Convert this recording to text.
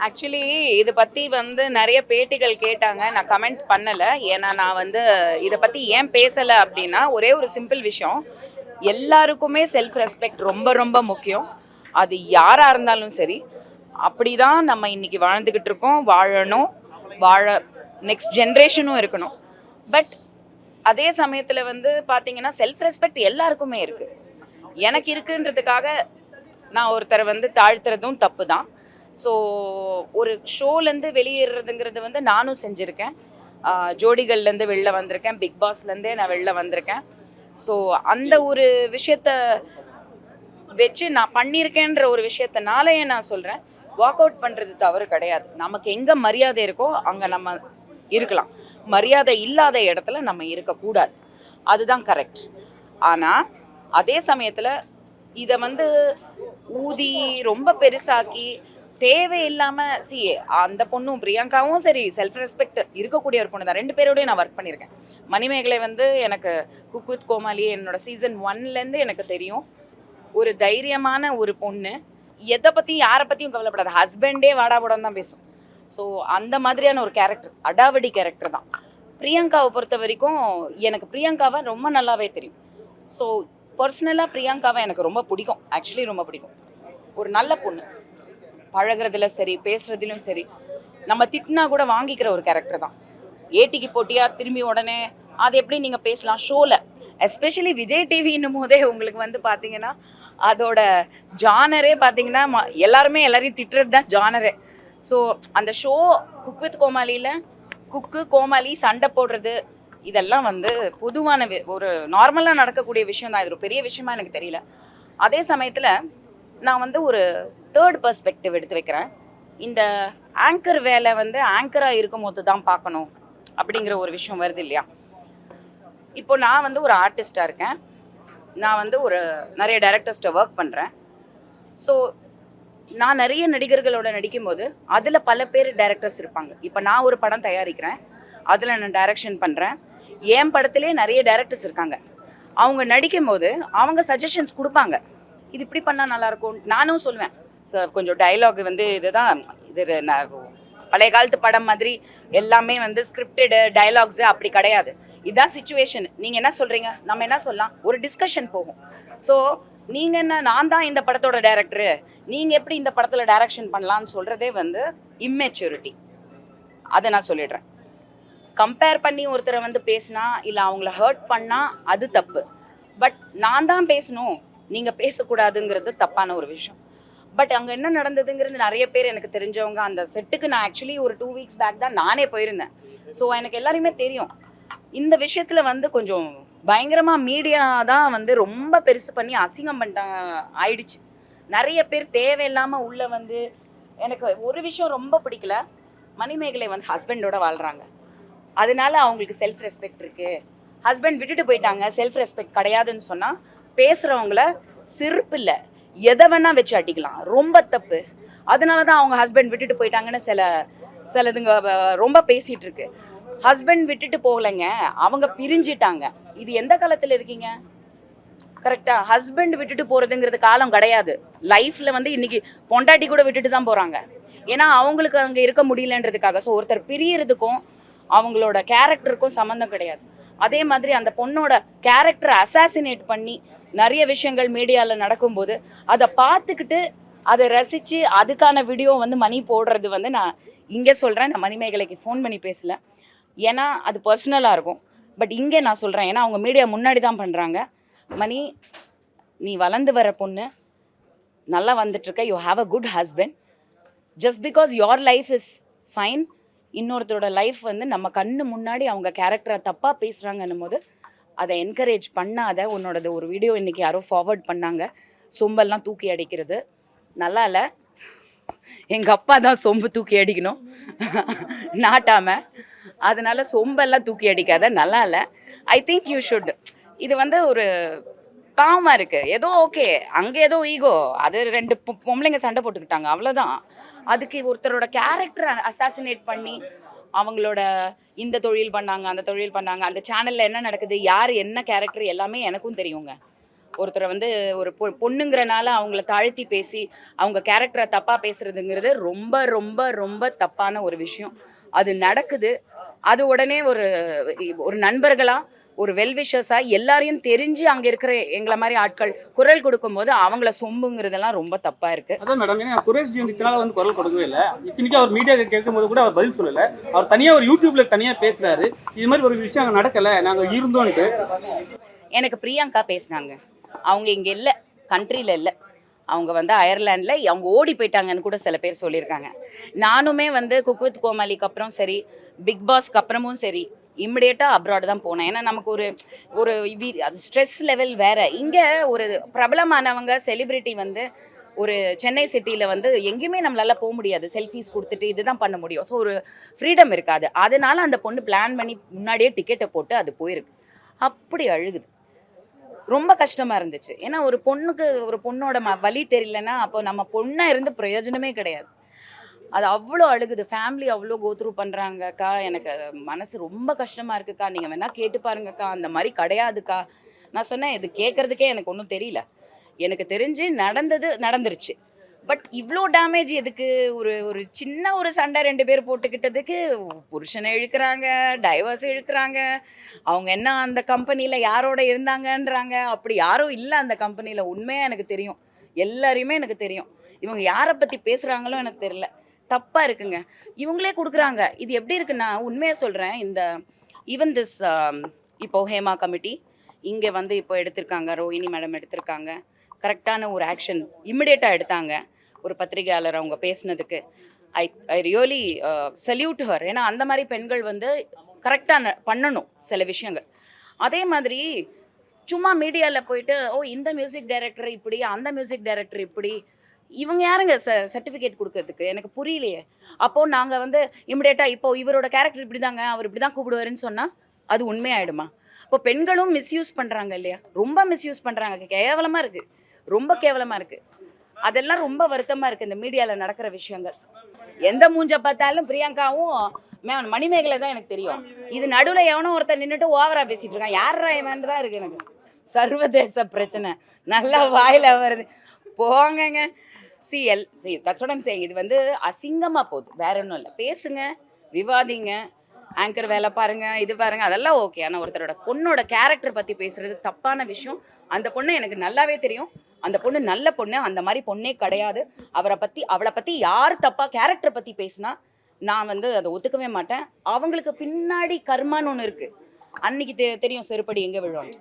Actually இதை பற்றி வந்து நிறைய பேட்டிகள் கேட்டாங்க. நான் கமெண்ட் பண்ணலை. ஏன்னா நான் வந்து இதை பற்றி ஏன் பேசலை அப்படின்னா, ஒரே ஒரு சிம்பிள் விஷயம். எல்லாருக்குமே செல்ஃப் ரெஸ்பெக்ட் ரொம்ப ரொம்ப முக்கியம். அது யாராக இருந்தாலும் சரி. அப்படி தான் நம்ம இன்னைக்கு வாழ்ந்துக்கிட்டு இருக்கோம். வாழணும். வாழ நெக்ஸ்ட் ஜென்ரேஷனும் இருக்கணும். பட் அதே சமயத்தில் வந்து பார்த்தீங்கன்னா செல்ஃப் ரெஸ்பெக்ட் எல்லாருக்குமே இருக்குது. எனக்கு இருக்குன்றதுக்காக நான் ஒருத்தரை வந்து தாழ்த்துறதும் தப்பு தான். ஸோ ஒரு ஷோலேருந்து வெளியேறதுங்கிறது வந்து நானும் செஞ்சுருக்கேன். ஜோடிகள்லேருந்து வெளில வந்திருக்கேன். பிக் பாஸ்லேருந்தே நான் வெளில வந்திருக்கேன். ஸோ அந்த ஒரு விஷயத்த வச்சு நான் பண்ணியிருக்கேன்ற ஒரு விஷயத்தினாலேயே நான் சொல்கிறேன், வாக் அவுட் பண்ணுறது தவறு கிடையாது. நமக்கு எங்கே மரியாதை இருக்கோ அங்கே நம்ம இருக்கலாம். மரியாதை இல்லாத இடத்துல நம்ம இருக்கக்கூடாது. அதுதான் கரெக்ட். ஆனால் அதே சமயத்தில் இதை வந்து ஊதி ரொம்ப பெருசாக்கி தேவையில்லாமல் அந்த பொண்ணும் பிரியங்காவும் சரி செல்ஃப் ரெஸ்பெக்ட் இருக்கக்கூடிய ஒரு பொண்ணு தான். 2 பேரோடய நான் ஒர்க் பண்ணியிருக்கேன். மணிமேகலை வந்து எனக்கு குக் வித் கோமாளி என்னோட சீசன் 1லேருந்து எனக்கு தெரியும். ஒரு தைரியமான ஒரு பொண்ணு. எதை பற்றியும் யாரை பற்றியும் கவலைப்படாது. ஹஸ்பண்டே வாடா போடான்னு தான் பேசும். ஸோ அந்த மாதிரியான ஒரு கேரக்டர், அடாவடி கேரக்டர் தான். பிரியங்காவை பொறுத்த வரைக்கும் எனக்கு பிரியங்காவை ரொம்ப நல்லாவே தெரியும். ஸோ பர்சனலாக பிரியங்காவை எனக்கு ரொம்ப பிடிக்கும். ஆக்சுவலி ரொம்ப பிடிக்கும். ஒரு நல்ல பொண்ணு. பழகிறதுல சரி, பேசுறதிலும் சரி, நம்ம திட்டினா கூட வாங்கிக்கிற ஒரு கேரக்டர் தான். ஏட்டிக்கு போட்டியாக திரும்பி உடனே அது எப்படி நீங்கள் பேசலாம் ஷோவில், எஸ்பெஷலி விஜய் டிவின்னும் போதே உங்களுக்கு வந்து பார்த்தீங்கன்னா அதோட ஜானரே பார்த்தீங்கன்னா எல்லாருமே எல்லாரையும் திட்டுறது தான் ஜானரே. ஸோ அந்த ஷோ குக் வித் கோமாளியில் குக்கு கோமாளி சண்டை போடுறது இதெல்லாம் வந்து பொதுவான ஒரு நார்மலாக நடக்கக்கூடிய விஷயம் தான். இது ஒரு பெரிய விஷயமா எனக்கு தெரியல. அதே சமயத்தில் நான் வந்து ஒரு தேர்ட் பர்ஸ்பெக்டிவ் எடுத்து வைக்கிறேன். இந்த ஆங்கர் வேலை வந்து ஆங்கராக இருக்கும் போது தான் பார்க்கணும் அப்படிங்கிற ஒரு விஷயம் வருது இல்லையா? இப்போ நான் வந்து ஒரு ஆர்டிஸ்டாக இருக்கேன். நான் வந்து ஒரு நிறைய டைரக்டர்ஸ்ட்டை ஒர்க் பண்ணுறேன். ஸோ நான் நிறைய நடிகர்களோட நடிக்கும்போது அதில் பல பேர் டைரக்டர்ஸ் இருப்பாங்க. இப்போ நான் ஒரு படம் தயாரிக்கிறேன், அதில் நான் டைரக்ஷன் பண்ணுறேன். என் படத்திலே நிறைய டைரக்டர்ஸ் இருக்காங்க. அவங்க நடிக்கும்போது அவங்க சஜஷன்ஸ் கொடுப்பாங்க. இது இப்படி பண்ணால் நல்லாயிருக்கும். நானும் சொல்லுவேன், சார் கொஞ்சம் டைலாக் வந்து இதுதான், இது நான் பழைய காலத்து படம் மாதிரி எல்லாமே வந்து ஸ்கிரிப்டடு டைலாக்ஸு அப்படி கிடையாது. இதுதான் சிச்சுவேஷன். நீங்கள் என்ன சொல்கிறீங்க, நம்ம என்ன சொல்லலாம், ஒரு டிஸ்கஷன் போகும். ஸோ நீங்கள் என்ன, நான் தான் இந்த படத்தோட டைரக்டரு, நீங்கள் எப்படி இந்த படத்தில் டைரக்ஷன் பண்ணலான்னு சொல்கிறதே வந்து இம்மெச்சூரிட்டி. அதை நான் சொல்லிடுறேன். கம்பேர் பண்ணி ஒருத்தரை வந்து பேசினா இல்லை அவங்கள ஹர்ட் பண்ணால் அது தப்பு. பட் நான் தான் பேசணும், நீங்கள் பேசக்கூடாதுங்கிறது தப்பான ஒரு விஷயம். பட் அங்கே என்ன நடந்ததுங்கிறது நிறைய பேர் எனக்கு தெரிஞ்சவங்க. அந்த செட்டுக்கு நான் ஆக்சுவலி ஒரு 2 வீக்ஸ் பேக் தான் நானே போயிருந்தேன். ஸோ எனக்கு எல்லாருமே தெரியும். இந்த விஷயத்தில் வந்து கொஞ்சம் பயங்கரமாக மீடியா தான் வந்து ரொம்ப பெருசு பண்ணி அசிங்கம் பண்ணிட்டாங்க ஆயிடுச்சு. நிறைய பேர் தேவையில்லாமல் உள்ளே வந்து, எனக்கு ஒரு விஷயம் ரொம்ப பிடிக்கல, மணிமேகலை வந்து ஹஸ்பண்டோட வாழ்கிறாங்க, அதனால அவங்களுக்கு செல்ஃப் ரெஸ்பெக்ட் இருக்குது. ஹஸ்பண்ட் விட்டுட்டு போயிட்டாங்க, செல்ஃப் ரெஸ்பெக்ட் கிடையாதுன்னு சொன்னால் பேசுகிறவங்கள சிரிப்பு இல்லை எதை வேணால் வச்சு அடிக்கலாம். ரொம்ப தப்பு. அதனால தான் அவங்க ஹஸ்பண்ட் விட்டுட்டு போயிட்டாங்கன்னு சிலதுங்க ரொம்ப பேசிகிட்டு இருக்கு. ஹஸ்பண்ட் விட்டுட்டு போகலைங்க, அவங்க பிரிஞ்சிட்டாங்க. இது எந்த காலத்தில் இருக்கீங்க? கரெக்டாக ஹஸ்பண்ட் விட்டுட்டு போகிறதுங்கிறது காலம் கிடையாது. லைஃப்பில் வந்து இன்றைக்கி பொண்டாட்டி கூட விட்டுட்டு தான் போகிறாங்க. ஏன்னா அவங்களுக்கு அங்கே இருக்க முடியலன்றதுக்காக. ஸோ ஒருத்தர் பிரியறதுக்கும் அவங்களோட கேரக்டருக்கும் சம்மந்தம் கிடையாது. அதே மாதிரி அந்த பொண்ணோட கேரக்டரை அசாசினேட் பண்ணி நிறைய விஷயங்கள் மீடியாவில் நடக்கும்போது அதை பார்த்துக்கிட்டு அதை ரசித்து அதுக்கான வீடியோ வந்து மணி போடுறது வந்து நான் இங்கே சொல்கிறேன். நான் மணிமேகலைக்கு ஃபோன் பண்ணி பேசலை, ஏன்னா அது பர்சனலாக இருக்கும். பட் இங்கே நான் சொல்கிறேன், ஏன்னா அவங்க மீடியா முன்னாடி தான் பண்ணுறாங்க. மணி, நீ வளர்ந்து வர பொண்ணு, நல்லா வந்துட்டுருக்க, you have a good husband. Just because your life is fine, இன்னொருத்தரோட லைஃப் வந்து நம்ம கண்ணு முன்னாடி அவங்க கேரக்டரை தப்பாக பேசுகிறாங்கன்னும் போது அதை என்கரேஜ் பண்ணாத. உன்னோடது ஒரு வீடியோ இன்றைக்கி யாரோ ஃபார்வர்ட் பண்ணாங்க, சொம்பெல்லாம் தூக்கி அடிக்கிறது நல்லா இல்லை. எங்கள் அப்பா தான் சொம்பு தூக்கி அடிக்கணும் நாட்டாமல், அதனால சொம்பெல்லாம் தூக்கி அடிக்காத, நல்லா இல்லை. I think you should. இது வந்து ஒரு பாவமாக இருக்குது. ஏதோ ஓகே, அங்கே ஏதோ ஈகோ, அது 2 பொம்பளைங்க சண்டை போட்டுக்கிட்டாங்க, அவ்வளோதான். அதுக்கு ஒருத்தரோட கேரக்டரை அசாசினேட் பண்ணி அவங்களோட இந்த தொழில் பண்ணாங்க, அந்த தொழில் பண்ணாங்க, அந்த சேனலில் என்ன நடக்குது, யார் என்ன கேரக்டர் எல்லாமே எனக்கும் தெரியுங்க. ஒருத்தரை வந்து ஒரு பொண்ணுங்கிறனால அவங்கள தாழ்த்தி பேசி அவங்க கேரக்டரை தப்பாக பேசுறதுங்கிறது ரொம்ப ரொம்ப ரொம்ப தப்பான ஒரு விஷயம். அது நடக்குது. அது உடனே ஒரு ஒரு நண்பர்களா ஒரு வெல்விஷர்ஸா எல்லாரையும் தெரிஞ்சு அங்க இருக்கிற எங்களை மாதிரி ஆட்கள் குரல் கொடுக்கும்போது அவங்கள சொம்புங்கிறதெல்லாம் ரொம்ப தப்பா இருக்கு. அதான் மேடம், ஏன்னா குரேஷ் வந்து இத்தனால வந்து குரல் கொடுக்கவே இல்லை. இத்தனைக்கும் அவர் மீடியா கேட்கும்போது கூட அவர் பதில் சொல்லல. அவர் தனியா ஒரு யூடியூப்ல தனியா பேசுறாரு. இது மாதிரி ஒரு விஷயம் அங்க நடக்கல, நாங்க இருந்தோம்னு. எனக்கு பிரியங்கா பேசினாங்க. அவங்க இங்க இல்ல, கண்ட்ரில இல்ல. அவங்க வந்து அயர்லாண்டில் அவங்க ஓடி போயிட்டாங்கன்னு கூட சில பேர் சொல்லியிருக்காங்க. நானுமே வந்து குக் வித் கோமாளிக்கு அப்புறம் சரி, பிக் பாஸ்க்கு அப்புறமும் சரி, இம்மிடியேட்டாக அப்ராட் தான் போனேன். ஏன்னா நமக்கு ஒரு ஒரு அது ஸ்ட்ரெஸ் லெவல் வேற. இங்கே ஒரு பிரபலமானவங்க செலிபிரிட்டி வந்து ஒரு சென்னை சிட்டியில் வந்து எங்கேயுமே நம்மளால போக முடியாது. செல்ஃபீஸ் கொடுத்துட்டு இதுதான் பண்ண முடியும். ஸோ ஒரு ஃப்ரீடம் இருக்காது. அதனால அந்த பொண்ணு பிளான் பண்ணி முன்னாடியே டிக்கெட்டை போட்டு அது போயிருக்கு. அப்படி அழுகுது. ரொம்ப கஷ்டமா இருந்துச்சு. ஏன்னா ஒரு பொண்ணுக்கு ஒரு பொண்ணோட வலி தெரியலன்னா அப்போ நம்ம பொண்ணா இருந்து பிரயோஜனமே கிடையாது. அது அவ்வளோ அழுகுது. ஃபேமிலி அவ்வளோ கோ த்ரூ பண்றாங்கக்கா. எனக்கு மனசு ரொம்ப கஷ்டமா இருக்குக்கா. நீங்க வேணா கேட்டு பாருங்கக்கா. அந்த மாதிரி கிடையாதுக்கா. நான் சொன்னேன், இது கேட்கறதுக்கே எனக்கு ஒன்றும் தெரியல. எனக்கு தெரிஞ்சு நடந்தது நடந்துருச்சு. பட் இவ்வளோ டேமேஜ் எதுக்கு? ஒரு ஒரு சின்ன ஒரு சண்டை 2 பேர் போட்டுக்கிட்டதுக்கு புருஷனை இழுக்கிறாங்க, டைவர்ஸ் இழுக்கிறாங்க. அவங்க என்ன அந்த கம்பெனியில் யாரோட இருந்தாங்கன்றாங்க. அப்படி யாரும் இல்லை அந்த கம்பெனியில். உண்மையாக எனக்கு தெரியும். எல்லாரையுமே எனக்கு தெரியும். இவங்க யாரை பற்றி பேசுகிறாங்களோ எனக்கு தெரியல. தப்பாக இருக்குங்க. இவங்களே கொடுக்குறாங்க. இது எப்படி இருக்குன்னா, உண்மையாக சொல்கிறேன், இந்த ஈவன் திஸ் இப்போ ஹேமா கமிட்டி இங்கே வந்து இப்போ எடுத்திருக்காங்க, ரோஹிணி மேடம் எடுத்திருக்காங்க. கரெக்டான ஒரு ஆக்ஷன் இம்மிடியேட்டாக எடுத்தாங்க. ஒரு பத்திரிகையாளர் அவங்க பேசுனதுக்கு ஐ ரியலி சல்யூட் ஹர். ஏன்னா அந்த மாதிரி பெண்கள் வந்து கரெக்டாக பண்ணணும் சில விஷயங்கள். அதே மாதிரி சும்மா மீடியாவில் போயிட்டு இந்த மியூசிக் டைரக்டர் இப்படி, அந்த மியூசிக் டைரக்டர் இப்படி, இவங்க யாருங்க சர்டிஃபிகேட் கொடுக்கறதுக்கு? எனக்கு புரியலையே. அப்போது நாங்கள் வந்து இமிடியேட்டாக இப்போ இவரோட கேரக்டர் இப்படி தாங்க, அவர் இப்படி தான் கூப்பிடுவாருன்னு சொன்னால் அது உண்மையாயிடுமா? இப்போ பெண்களும் மிஸ்யூஸ் பண்ணுறாங்க இல்லையா? ரொம்ப மிஸ்யூஸ் பண்ணுறாங்க. கேவலமாக இருக்குது, ரொம்ப கேவலமாக இருக்குது. அதெல்லாம் ரொம்ப வருத்தமாக இருக்குது இந்த மீடியாவில் நடக்கிற விஷயங்கள். எந்த மூஞ்ச பார்த்தாலும் பிரியங்காவும் மணிமேகலை தான் எனக்கு தெரியும். இது நடுவில் எவனோ ஒருத்தர் நின்றுட்டு ஓவராக பேசிகிட்டு இருக்கான். யாரா இவன் தான் இருக்குது எனக்கு. சர்வதேச பிரச்சனை நல்லா வாயில் வருது. போங்கங்க. that's what I'm saying. இது வந்து அசிங்கமாக போகுது, வேற ஒன்றும் இல்லை. பேசுங்க, விவாதிங்க, ஆங்கர் வேலை பாருங்க, இது பாருங்க, அதெல்லாம் ஓகே. ஆனால் ஒருத்தரோட பொண்ணோட கேரக்டர் பற்றி பேசுறது தப்பான விஷயம். அந்த பொண்ணு எனக்கு நல்லாவே தெரியும். அந்த பொண்ணு நல்ல பொண்ணு, அந்த மாதிரி பொண்ணே கிடையாது. அவளை பற்றி யார் தப்பாக கேரக்டர் பற்றி பேசினா நான் வந்து அதை ஒத்துக்கவே மாட்டேன். அவங்களுக்கு பின்னாடி கர்மான்னு ஒன்று இருக்குது. அன்னைக்கு தெரியும் செருப்படி எங்கே விழுவாங்க.